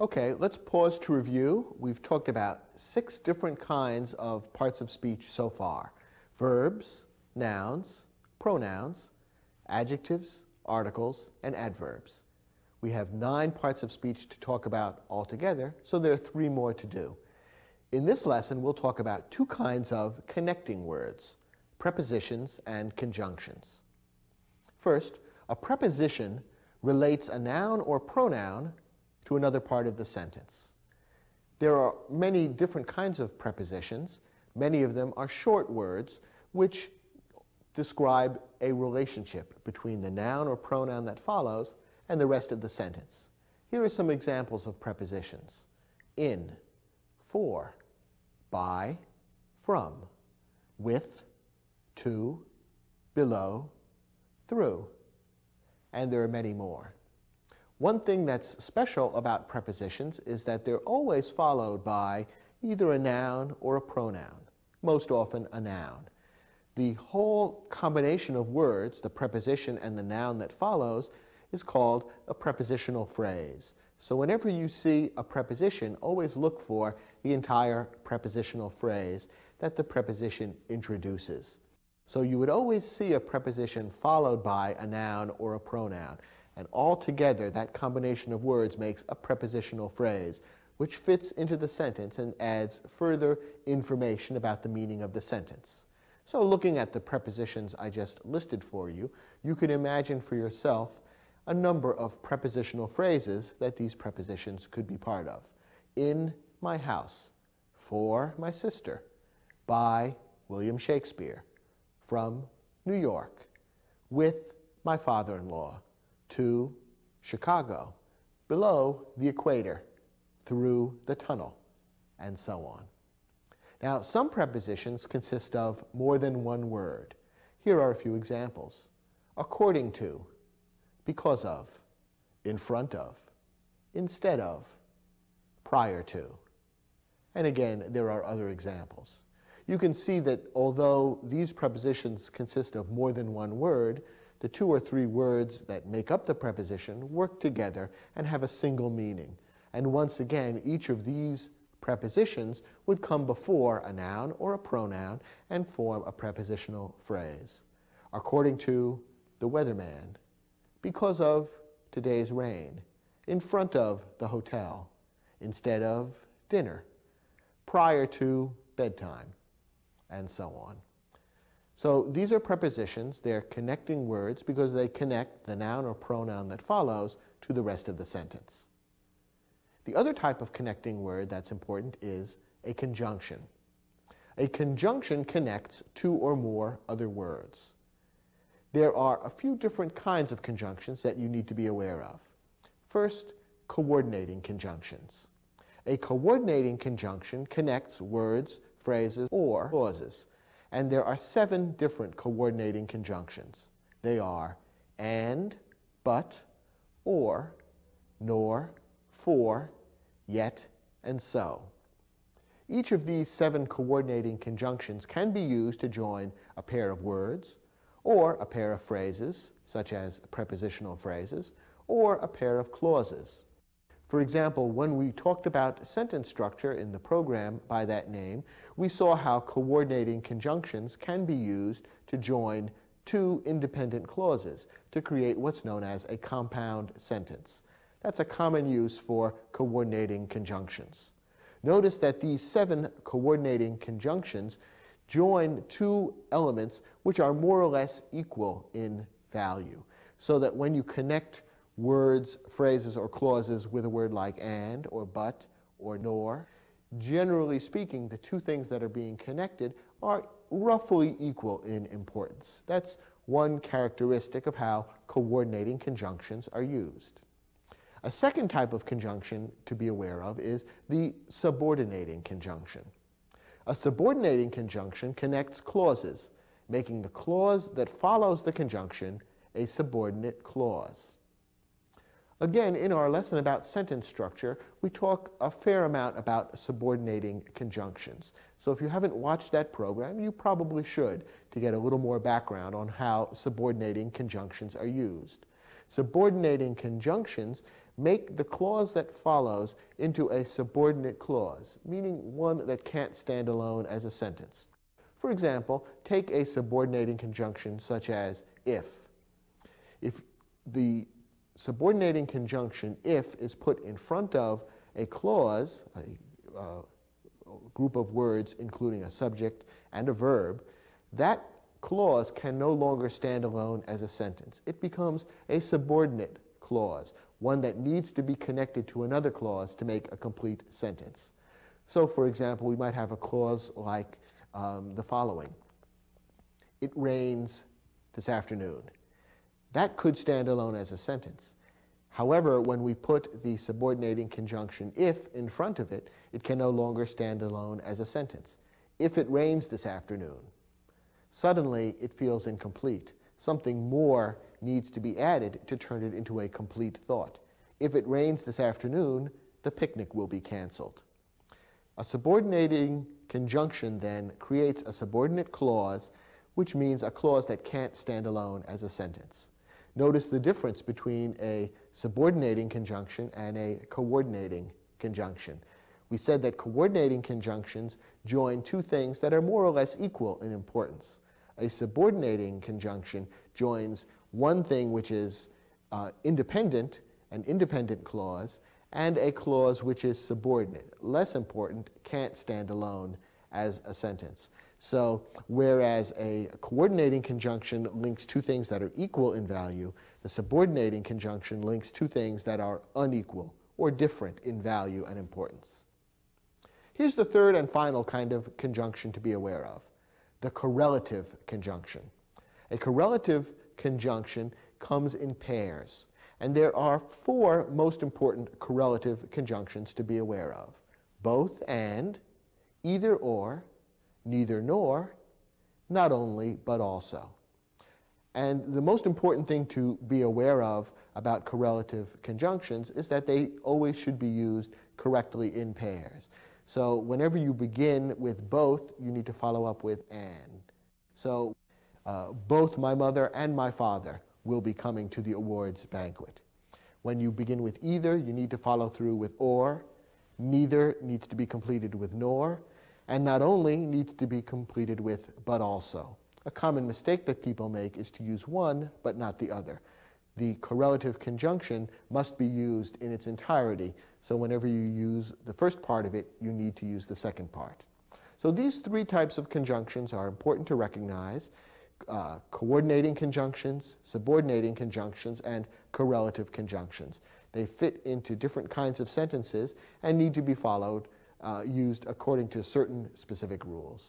Okay, let's pause to review. We've talked about 6 different kinds of parts of speech so far: verbs, nouns, pronouns, adjectives, articles, and adverbs. We have 9 parts of speech to talk about altogether, so there are 3 more to do. In this lesson, we'll talk about 2 kinds of connecting words: prepositions and conjunctions. First, a preposition relates a noun or pronoun to another part of the sentence. There are many different kinds of prepositions. Many of them are short words which describe a relationship between the noun or pronoun that follows and the rest of the sentence. Here are some examples of prepositions: in, for, by, from, with, to, below, through, and there are many more. One thing that's special about prepositions is that they're always followed by either a noun or a pronoun, most often a noun. The whole combination of words, the preposition and the noun that follows, is called a prepositional phrase. So whenever you see a preposition, always look for the entire prepositional phrase that the preposition introduces. So you would always see a preposition followed by a noun or a pronoun. And altogether, that combination of words makes a prepositional phrase, which fits into the sentence and adds further information about the meaning of the sentence. So looking at the prepositions I just listed for you, you can imagine for yourself a number of prepositional phrases that these prepositions could be part of. In my house, for my sister, by William Shakespeare, from New York, with my father-in-law, to Chicago, below the equator, through the tunnel, and so on. Now, some prepositions consist of more than one word. Here are a few examples: according to, because of, in front of, instead of, prior to. And again, there are other examples. You can see that although these prepositions consist of more than one word, the 2 or 3 words that make up the preposition work together and have a single meaning. And once again, each of these prepositions would come before a noun or a pronoun and form a prepositional phrase. According to the weatherman, because of today's rain, in front of the hotel, instead of dinner, prior to bedtime, and so on. So these are prepositions. They're connecting words because they connect the noun or pronoun that follows to the rest of the sentence. The other type of connecting word that's important is a conjunction. A conjunction connects 2 or more other words. There are a few different kinds of conjunctions that you need to be aware of. First, coordinating conjunctions. A coordinating conjunction connects words, phrases, or clauses. And there are 7 different coordinating conjunctions. They are and, but, or, nor, for, yet, and so. Each of these 7 coordinating conjunctions can be used to join a pair of words, or a pair of phrases, such as prepositional phrases, or a pair of clauses. For example, when we talked about sentence structure in the program by that name, we saw how coordinating conjunctions can be used to join 2 independent clauses to create what's known as a compound sentence. That's a common use for coordinating conjunctions. Notice that these 7 coordinating conjunctions join 2 elements which are more or less equal in value, so that when you connect words, phrases, or clauses with a word like and, or but, or nor, generally speaking, the 2 things that are being connected are roughly equal in importance. That's one characteristic of how coordinating conjunctions are used. A second type of conjunction to be aware of is the subordinating conjunction. A subordinating conjunction connects clauses, making the clause that follows the conjunction a subordinate clause. Again, in our lesson about sentence structure, we talk a fair amount about subordinating conjunctions. So if you haven't watched that program, you probably should, to get a little more background on how subordinating conjunctions are used. Subordinating conjunctions make the clause that follows into a subordinate clause, meaning one that can't stand alone as a sentence. For example, take a subordinating conjunction such as if. If the subordinating conjunction if is put in front of a clause, a group of words including a subject and a verb, that clause can no longer stand alone as a sentence. It becomes a subordinate clause, one that needs to be connected to another clause to make a complete sentence. So, for example, we might have a clause like the following: it rains this afternoon. That could stand alone as a sentence. However, when we put the subordinating conjunction if in front of it, it can no longer stand alone as a sentence. If it rains this afternoon, suddenly it feels incomplete. Something more needs to be added to turn it into a complete thought. If it rains this afternoon, the picnic will be canceled. A subordinating conjunction then creates a subordinate clause, which means a clause that can't stand alone as a sentence. Notice the difference between a subordinating conjunction and a coordinating conjunction. We said that coordinating conjunctions join two things that are more or less equal in importance. A subordinating conjunction joins one thing which is independent, an independent clause, and a clause which is subordinate, less important, can't stand alone as a sentence. So whereas a coordinating conjunction links two things that are equal in value, the subordinating conjunction links two things that are unequal or different in value and importance. Here's the third and final kind of conjunction to be aware of: the correlative conjunction. A correlative conjunction comes in pairs, and there are four most important correlative conjunctions to be aware of: both and, either or, neither nor, not only but also. And the most important thing to be aware of about correlative conjunctions is that they always should be used correctly in pairs. So whenever you begin with both, you need to follow up with and. So both my mother and my father will be coming to the awards banquet. When you begin with either, you need to follow through with or. Neither needs to be completed with nor. And not only needs to be completed with but also. A common mistake that people make is to use one but not the other. The correlative conjunction must be used in its entirety, so whenever you use the first part of it, you need to use the second part. So these three types of conjunctions are important to recognize: coordinating conjunctions, subordinating conjunctions, and correlative conjunctions. They fit into different kinds of sentences and need to be followed, used according to certain specific rules.